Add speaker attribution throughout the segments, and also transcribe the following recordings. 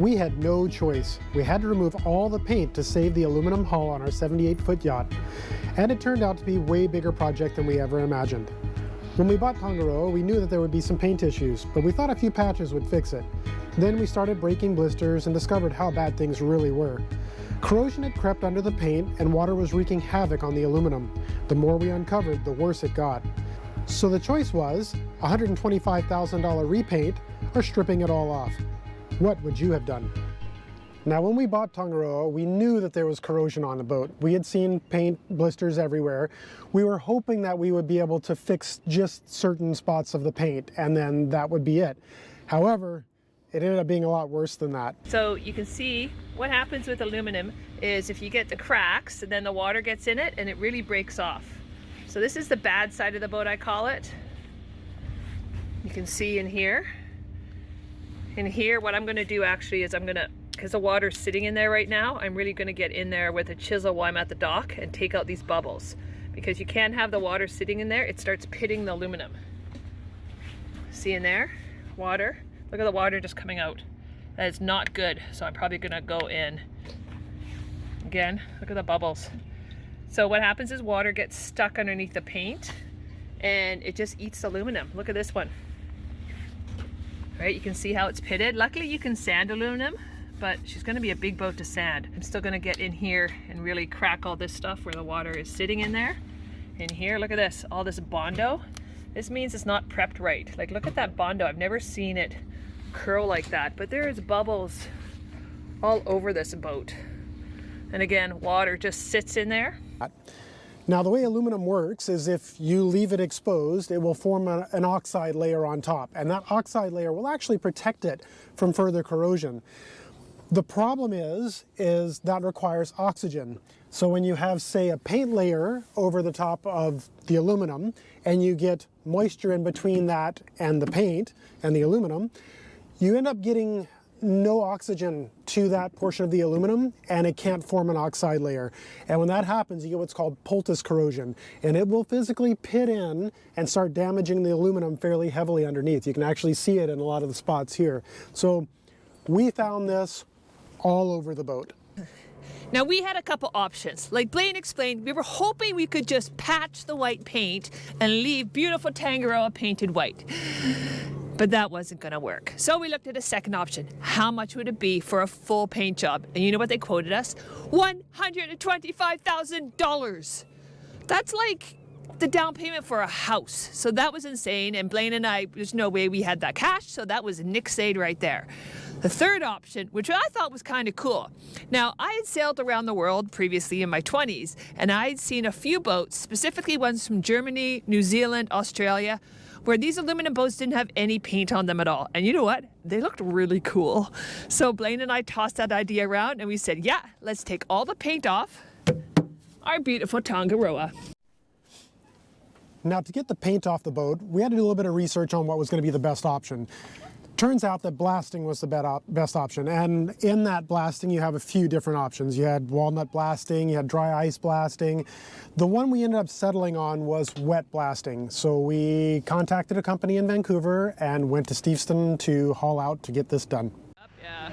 Speaker 1: We had no choice. We had to remove all the paint to save the aluminum hull on our 78-foot yacht, and it turned out to be a way bigger project than we ever imagined. When we bought Tangaroa, we knew that there would be some paint issues, but we thought a few patches would fix it. Then we started breaking blisters and discovered how bad things really were. Corrosion had crept under the paint and water was wreaking havoc on the aluminum. The more we uncovered, the worse it got. So the choice was $125,000 repaint or stripping it all off. What would you have done? Now, when we bought Tangaroa, we knew that there was corrosion on the boat. We had seen paint blisters everywhere. We were hoping that we would be able to fix just certain spots of the paint, and then that would be it. However, it ended up being a lot worse than that.
Speaker 2: So you can see what happens with aluminum is if you get the cracks, and then the water gets in it and it really breaks off. So this is the bad side of the boat, I call it. You can see in here. In here, what I'm gonna do actually is because the water's sitting in there right now, I'm really gonna get in there with a chisel while I'm at the dock and take out these bubbles. Because you can't have the water sitting in there, it starts pitting the aluminum. See in there, water? Look at the water just coming out. That is not good, so I'm probably gonna go in. Again, look at the bubbles. So what happens is water gets stuck underneath the paint and it just eats the aluminum. Look at this one. Right, you can see how it's pitted. Luckily you can sand aluminum, but she's gonna be a big boat to sand. I'm still gonna get in here and really crack all this stuff where the water is sitting in there. In here, look at this, all this Bondo. This means it's not prepped right. Like, look at that Bondo. I've never seen it curl like that, but there's bubbles all over this boat. And again, water just sits in there.
Speaker 1: Now, the way aluminum works is if you leave it exposed, it will form an oxide layer on top, and that oxide layer will actually protect it from further corrosion. The problem is that requires oxygen. So when you have, say, a paint layer over the top of the aluminum, and you get moisture in between that and the paint and the aluminum, you end up getting no oxygen to that portion of the aluminum, and it can't form an oxide layer. And when that happens, you get what's called poultice corrosion, and it will physically pit in and start damaging the aluminum fairly heavily underneath. You can actually see it in a lot of the spots here. So we found this all over the boat.
Speaker 2: Now, we had a couple options. Like Blaine explained, we were hoping we could just patch the white paint and leave beautiful Tangaroa painted white. But that wasn't gonna work. So we looked at a second option. How much would it be for a full paint job? And you know what they quoted us? $125,000. That's like the down payment for a house. So that was insane, and Blaine and I, there's no way we had that cash, so that was nixade right there. The third option, which I thought was kind of cool. Now, I had sailed around the world previously in my 20s, and I had seen a few boats, specifically ones from Germany, New Zealand, Australia, where these aluminum boats didn't have any paint on them at all. And you know what? They looked really cool. So Blaine and I tossed that idea around and we said, yeah, let's take all the paint off our beautiful Tangaroa.
Speaker 1: Now, to get the paint off the boat, we had to do a little bit of research on what was going to be the best option. Turns out that blasting was the best option, and in that blasting you have a few different options. You had walnut blasting, you had dry ice blasting. The one we ended up settling on was wet blasting. So we contacted a company in Vancouver and went to Steveston to haul out to get this done.
Speaker 2: Yeah.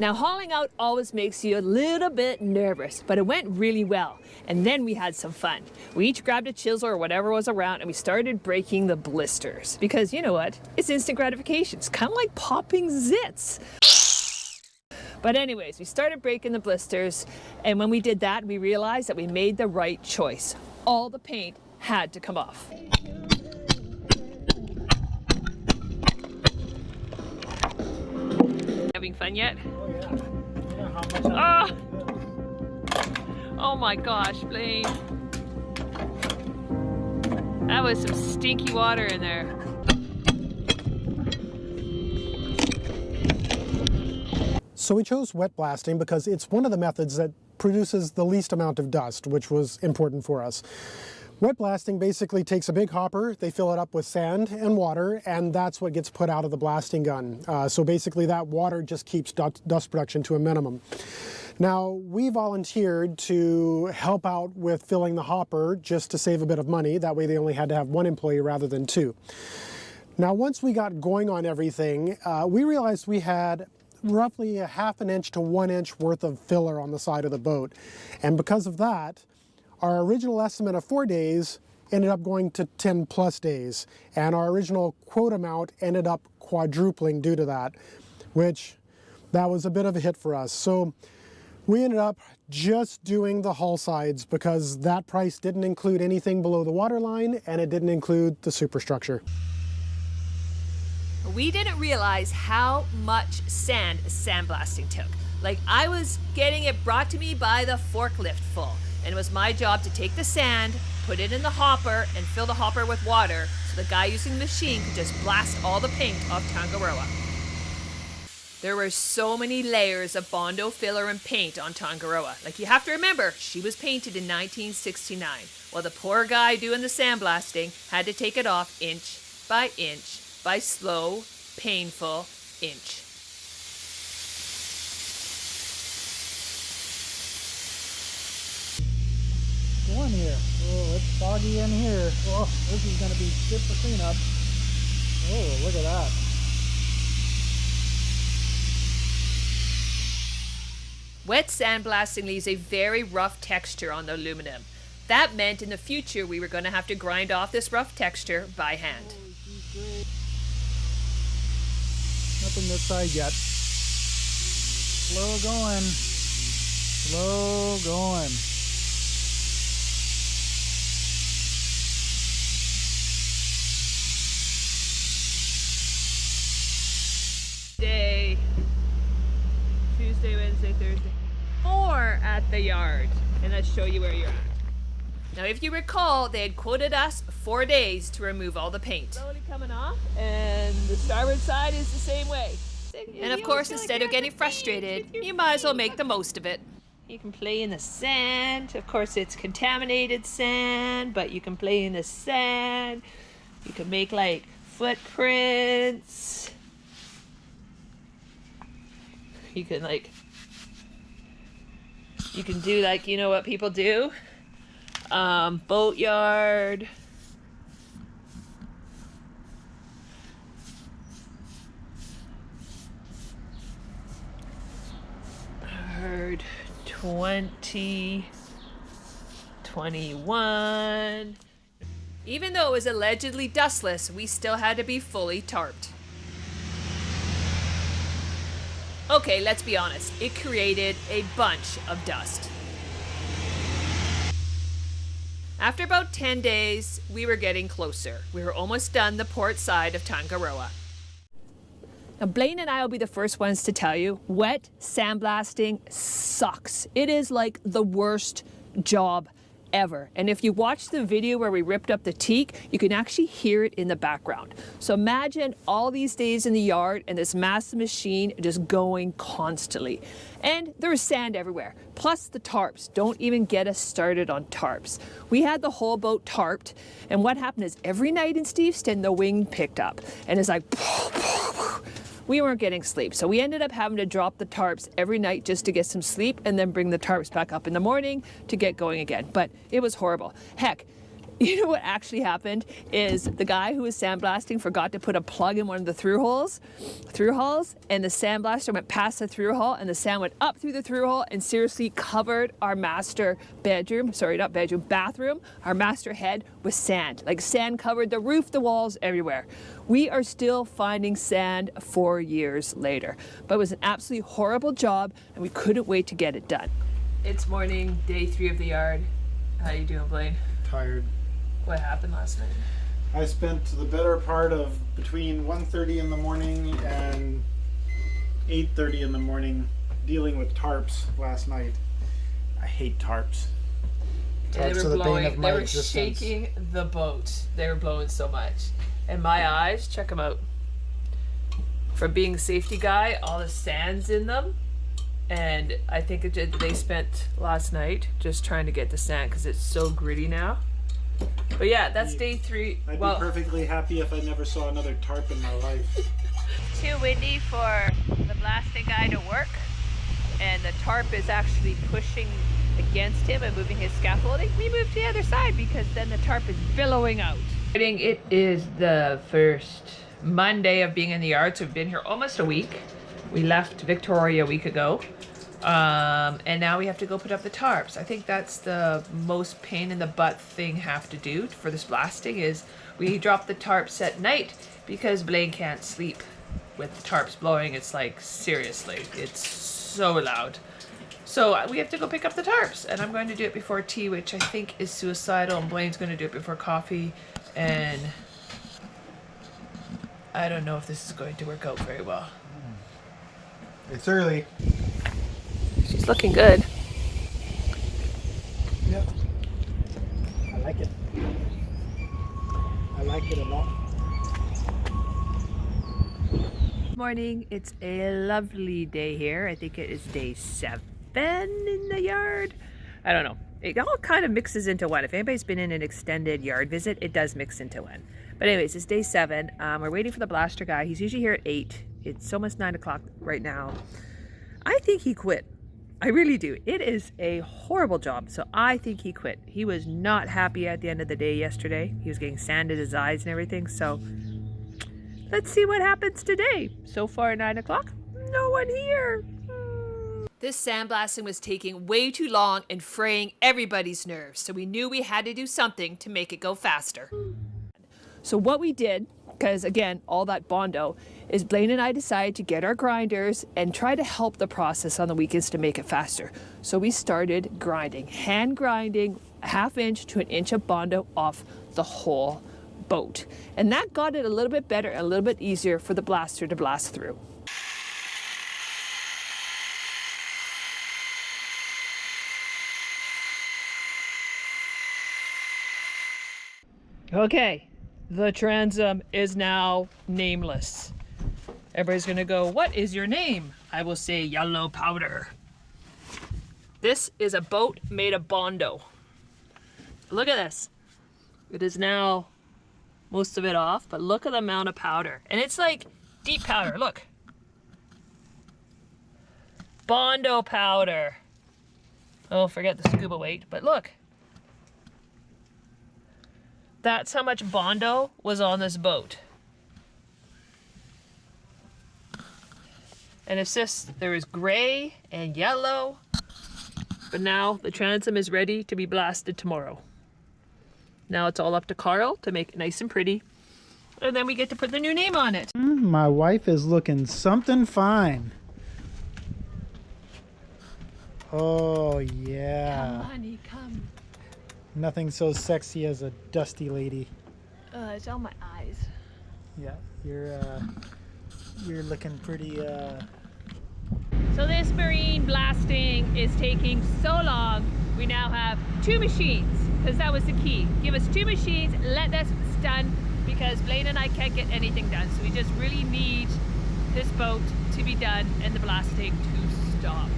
Speaker 2: Now, hauling out always makes you a little bit nervous, but it went really well. And then we had some fun. We each grabbed a chisel or whatever was around and we started breaking the blisters. Because you know what? It's instant gratification. It's kind of like popping zits. But anyways, we started breaking the blisters, and when we did that, we realized that we made the right choice. All the paint had to come off. Having fun yet? Oh, oh my gosh, Blaine. That was some stinky water in there.
Speaker 1: So we chose wet blasting because it's one of the methods that produces the least amount of dust, which was important for us. Wet blasting basically takes a big hopper, they fill it up with sand and water, and that's what gets put out of the blasting gun. So basically that water just keeps dust production to a minimum. Now, we volunteered to help out with filling the hopper just to save a bit of money. That way they only had to have one employee rather than two. Now, once we got going on everything, we realized we had roughly a ½ inch to 1 inch worth of filler on the side of the boat. And because of that, our original estimate of 4 days ended up going to 10 plus days. And our original quote amount ended up quadrupling due to that, which that was a bit of a hit for us. So we ended up just doing the hull sides because that price didn't include anything below the waterline and it didn't include the superstructure.
Speaker 2: We didn't realize how much sand sandblasting took. Like, I was getting it brought to me by the forklift full, and it was my job to take the sand, put it in the hopper, and fill the hopper with water so the guy using the machine could just blast all the paint off Tangaroa. There were so many layers of Bondo filler and paint on Tangaroa. Like, you have to remember, she was painted in 1969, while the poor guy doing the sandblasting had to take it off inch by inch by slow, painful inch.
Speaker 3: Go in here. Oh, it's foggy in here. Oh, this is going to be good for cleanup. Oh, look at that.
Speaker 2: Wet sandblasting leaves a very rough texture on the aluminum. That meant in the future we were going to have to grind off this rough texture by hand.
Speaker 3: Oh, she's great. Nothing this side yet. Slow going. Slow going.
Speaker 2: Day, Tuesday, Wednesday, Thursday. 4 at the yard. And let's show you where you're at. Now, if you recall, they had quoted us 4 days to remove all the paint. Slowly coming off, and the starboard side is the same way. And of course, instead of getting frustrated, you might as well make the most of it. You can play in the sand. Of course, it's contaminated sand, but you can play in the sand. You can make like footprints. You can do like, you know what people do? Boatyard. Herd 20, 21. Even though it was allegedly dustless, we still had to be fully tarped. Okay, let's be honest, it created a bunch of dust. After about 10 days, we were getting closer. We were almost done the port side of Tangaroa. Now, Blaine and I will be the first ones to tell you, wet sandblasting sucks. It is like the worst job ever. And if you watch the video where we ripped up the teak, you can actually hear it in the background. So imagine all these days in the yard and this massive machine just going constantly. And there was sand everywhere, plus the tarps. Don't even get us started on tarps. We had the whole boat tarped, and what happened is every night in Steveston, the wind picked up, and it's like, we weren't getting sleep. So we ended up having to drop the tarps every night just to get some sleep and then bring the tarps back up in the morning to get going again. But it was horrible. Heck, you know what actually happened is the guy who was sandblasting forgot to put a plug in one of the through holes, and the sandblaster went past the through hole and the sand went up through the through hole and seriously covered our master bathroom, our master head with sand. Like, sand covered the roof, the walls, everywhere. We are still finding sand 4 years later, but it was an absolutely horrible job and we couldn't wait to get it done. It's morning, day 3 of the yard. How you doing, Blaine?
Speaker 3: Tired.
Speaker 2: What happened last night?
Speaker 3: I spent the better part of between 1:30 in the morning and 8:30 in the morning dealing with tarps last night. I hate tarps.
Speaker 2: And
Speaker 3: Tarps are the bane of my
Speaker 2: they were
Speaker 3: existence.
Speaker 2: shaking the boat. They were blowing so much. And my eyes, check them out. From being a safety guy, all the sand's in them. And I think they spent last night just trying to get the sand because it's so gritty now. But yeah, that's day 3.
Speaker 3: I'd be perfectly happy if I never saw another tarp in my life.
Speaker 2: Too windy for the blasting guy to work, and the tarp is actually pushing against him and moving his scaffolding. We moved to the other side because then the tarp is billowing out. It is the first Monday of being in the yard, so we've been here almost a week. We left Victoria a week ago, and now we have to go put up the tarps. I think that's the most pain in the butt thing have to do for this blasting is we drop the tarps at night because Blaine can't sleep with the tarps blowing. It's like, seriously, it's so loud. So we have to go pick up the tarps, and I'm going to do it before tea, which I think is suicidal, and Blaine's going to do it before coffee, and I don't know if this is going to work out very well.
Speaker 3: It's early.
Speaker 2: She's looking good.
Speaker 3: Yep. I like it. I like it a lot.
Speaker 2: Morning. It's a lovely day here. I think it is day 7 in the yard. I don't know. It all kind of mixes into one. If anybody's been in an extended yard visit, it does mix into one. But anyways, it's day 7. We're waiting for the blaster guy. He's usually here at 8. It's almost 9 o'clock right now. I think he quit. I really do. It is a horrible job. So I think he quit. He was not happy at the end of the day yesterday. He was getting sand in his eyes and everything. So let's see what happens today. So far, 9 o'clock, no one here. This sandblasting was taking way too long and fraying everybody's nerves. So we knew we had to do something to make it go faster. So what we did, because again, all that Bondo, is Blaine and I decided to get our grinders and try to help the process on the weekends to make it faster. So we started grinding, hand grinding 1/2 inch to 1 inch of Bondo off the whole boat. And that got it a little bit better, a little bit easier for the blaster to blast through. Okay, the transom is now nameless. Everybody's gonna go, what is your name? I will say yellow powder. This is a boat made of Bondo. Look at this. It is now most of it off, but look at the amount of powder. And it's like deep powder, look. Bondo powder. Oh, forget the scuba weight, but look. That's how much Bondo was on this boat. And it's just, there is gray and yellow, but now the transom is ready to be blasted tomorrow. Now it's all up to Carl to make it nice and pretty, and then we get to put the new name on it.
Speaker 3: My wife is looking something fine. Oh yeah.
Speaker 2: Come, honey, come.
Speaker 3: Nothing so sexy as a dusty lady.
Speaker 2: It's on my eyes.
Speaker 3: Yeah, you're looking pretty
Speaker 2: So this marine blasting is taking so long. We now have 2 machines, because that was the key. Give us 2 machines, let this done, because Blaine and I can't get anything done. So we just really need this boat to be done and the blasting to stop.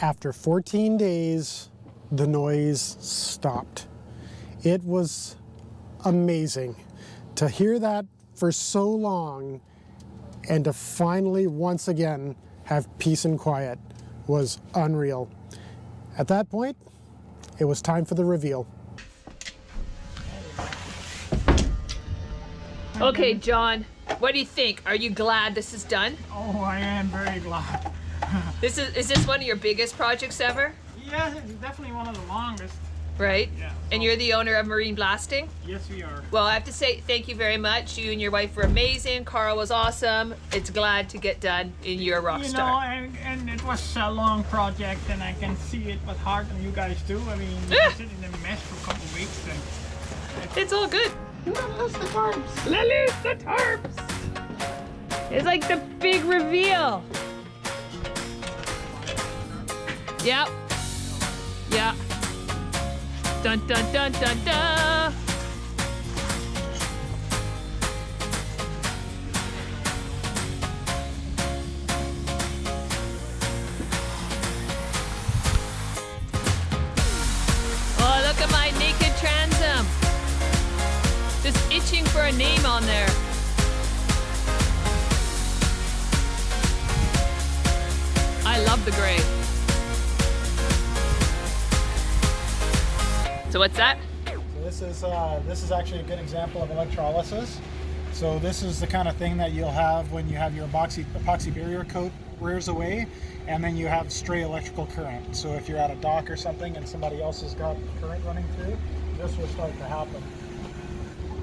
Speaker 1: After 14 days, the noise stopped. It was amazing to hear that for so long, and to finally once again have peace and quiet was unreal. At that point, it was time for the reveal.
Speaker 2: Okay, John, what do you think? Are you glad this is done?
Speaker 4: Oh, I am very glad.
Speaker 2: Is this one of your biggest projects ever?
Speaker 4: Yeah, it's definitely one of the longest.
Speaker 2: Right?
Speaker 4: Yeah.
Speaker 2: And you're the owner of Marine Blasting?
Speaker 4: Yes, we are.
Speaker 2: Well, I have to say thank you very much. You and your wife were amazing. Carl was awesome. It's glad to get done, and you're a rock
Speaker 4: You know,
Speaker 2: star.
Speaker 4: and it was a long project, and I can see it was hard on you guys too. I mean, you sit in a mess for a couple of weeks, and
Speaker 2: It's all good.
Speaker 4: let loose the tarps.
Speaker 2: Let loose the tarps. It's like the big reveal. Yep. Yeah. Dun dun dun dun dun. on there. I love the gray. So what's that?
Speaker 3: So this is actually a good example of electrolysis. So this is the kind of thing that you'll have when you have your epoxy barrier coat wears away, and then you have stray electrical current. So if you're at a dock or something and somebody else has got current running through, this will start to happen.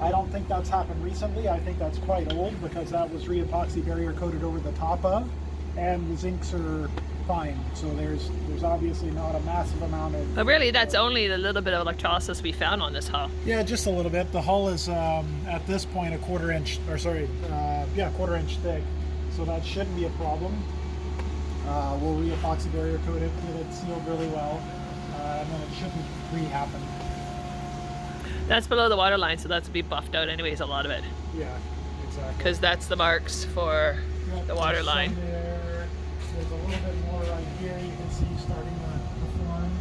Speaker 3: I don't think that's happened recently. I think that's quite old because that was re-epoxy barrier coated over the top of, and the zincs are fine. So there's obviously not a massive amount of...
Speaker 2: But really, that's only the little bit of electrolysis we found on this hull.
Speaker 3: Yeah, just a little bit. The hull is at this point a quarter inch thick. So that shouldn't be a problem. We'll re-epoxy barrier coat it, get it sealed really well, and then it shouldn't re-happen.
Speaker 2: That's below the water line, so that's to be buffed out anyways, a lot of it.
Speaker 3: Yeah, exactly.
Speaker 2: Because that's the marks for the water line.
Speaker 3: There's a little bit more right here. You can see starting to form.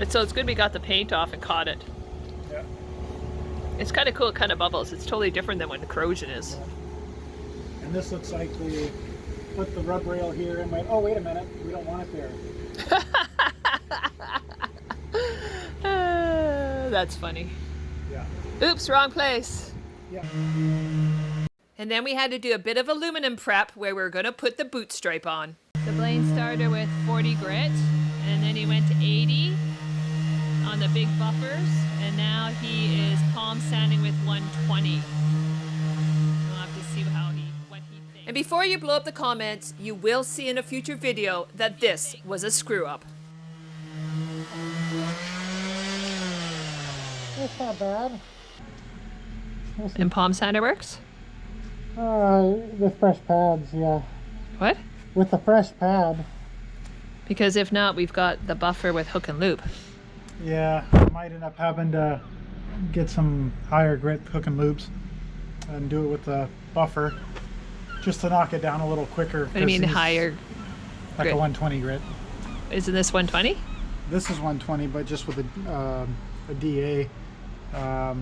Speaker 2: So it's good we got the paint off and caught it.
Speaker 3: Yeah.
Speaker 2: It's kind of cool, it kind of bubbles. It's totally different than when the corrosion is.
Speaker 3: And this looks like we put the rub rail here and went, oh, wait a minute, we don't want it there.
Speaker 2: That's funny.
Speaker 3: Yeah.
Speaker 2: Oops, wrong place.
Speaker 3: Yeah.
Speaker 2: And then we had to do a bit of aluminum prep where we were going to put the boot stripe on. The Blaine started with 40 grit, and then he went to 80 on the big buffers, and now he is palm sanding with 120. We'll have to see what he thinks. And before you blow up the comments, you will see in a future video that this was a screw up.
Speaker 3: It's not bad.
Speaker 2: And palm sander works?
Speaker 3: With fresh pads, yeah.
Speaker 2: What?
Speaker 3: With the fresh pad.
Speaker 2: Because if not, we've got the buffer with hook and loop.
Speaker 3: Yeah, I might end up having to get some higher grit hook and loops and do it with the buffer just to knock it down a little quicker.
Speaker 2: What do you mean higher
Speaker 3: Like
Speaker 2: grit?
Speaker 3: a 120 grit.
Speaker 2: Isn't this 120?
Speaker 3: This is 120, but just with a DA or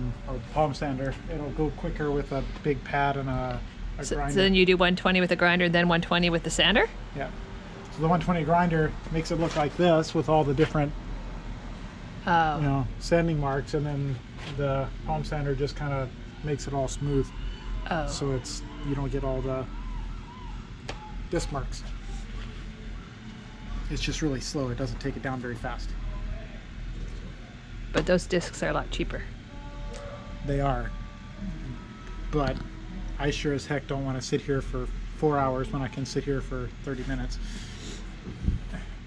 Speaker 3: palm sander, it'll go quicker with a big pad and a grinder.
Speaker 2: So then you do 120 with the grinder, then 120 with the sander?
Speaker 3: Yeah. So the 120 grinder makes it look like this with all the different sanding marks, and then the palm sander just kind of makes it all smooth.
Speaker 2: Oh.
Speaker 3: So you don't get all the disc marks. It's just really slow. It doesn't take it down very fast.
Speaker 2: But those discs are a lot cheaper.
Speaker 3: They are. But I sure as heck don't want to sit here for 4 hours when I can sit here for 30 minutes.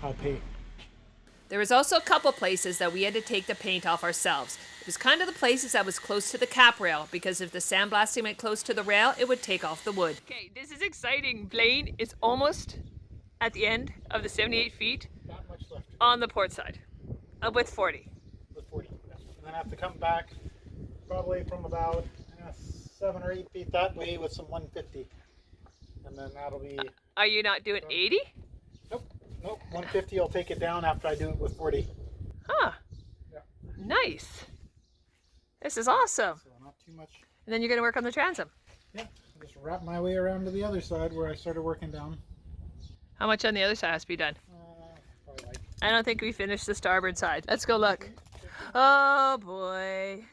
Speaker 3: I'll pay.
Speaker 2: There was also a couple places that we had to take the paint off ourselves. It was kind of the places that was close to the cap rail, because if the sandblasting went close to the rail, it would take off the wood. Okay, this is exciting. Blaine is almost at the end of the 78 feet
Speaker 3: Not much left.
Speaker 2: on the port side with 40.
Speaker 3: With 40. Yeah. And then I have to come back probably from about 7 or 8 feet that way with some 150. And then that'll be...
Speaker 2: Are you not doing 80?
Speaker 3: Nope. 150 will take it down after I do it with 40.
Speaker 2: Huh.
Speaker 3: Yeah.
Speaker 2: Nice. This is awesome.
Speaker 3: So not too much.
Speaker 2: And then you're going to work on the transom.
Speaker 3: Yeah. Just wrap my way around to the other side where I started working down.
Speaker 2: How much on the other side has to be done?
Speaker 3: Probably like...
Speaker 2: I don't think we finished the starboard side. Let's go look. Oh boy.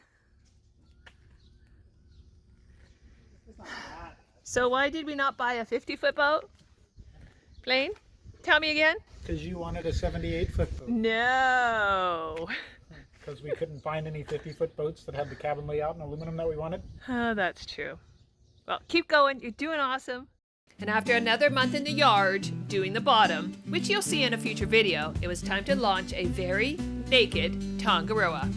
Speaker 2: So why did we not buy a 50-foot boat? Blaine, tell me again.
Speaker 3: Because you wanted a 78-foot boat.
Speaker 2: No.
Speaker 3: Because we couldn't find any 50-foot boats that had the cabin layout and aluminum that we wanted.
Speaker 2: Oh, that's true. Well, keep going. You're doing awesome. And after another month in the yard doing the bottom, which you'll see in a future video, it was time to launch a very naked Tangaroa.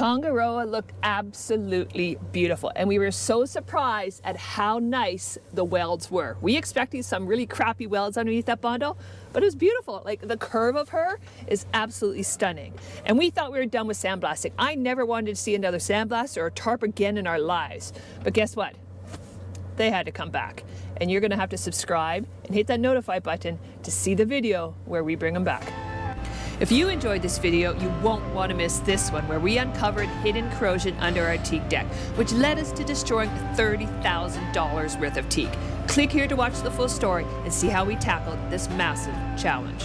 Speaker 2: Tangaroa looked absolutely beautiful, and we were so surprised at how nice the welds were. We expected some really crappy welds underneath that bondo, but it was beautiful. Like, the curve of her is absolutely stunning. And we thought we were done with sandblasting. I never wanted to see another sandblast or a tarp again in our lives. But guess what? They had to come back. And you're gonna have to subscribe and hit that notify button to see the video where we bring them back. If you enjoyed this video, you won't want to miss this one, where we uncovered hidden corrosion under our teak deck, which led us to destroying $30,000 worth of teak. Click here to watch the full story and see how we tackled this massive challenge.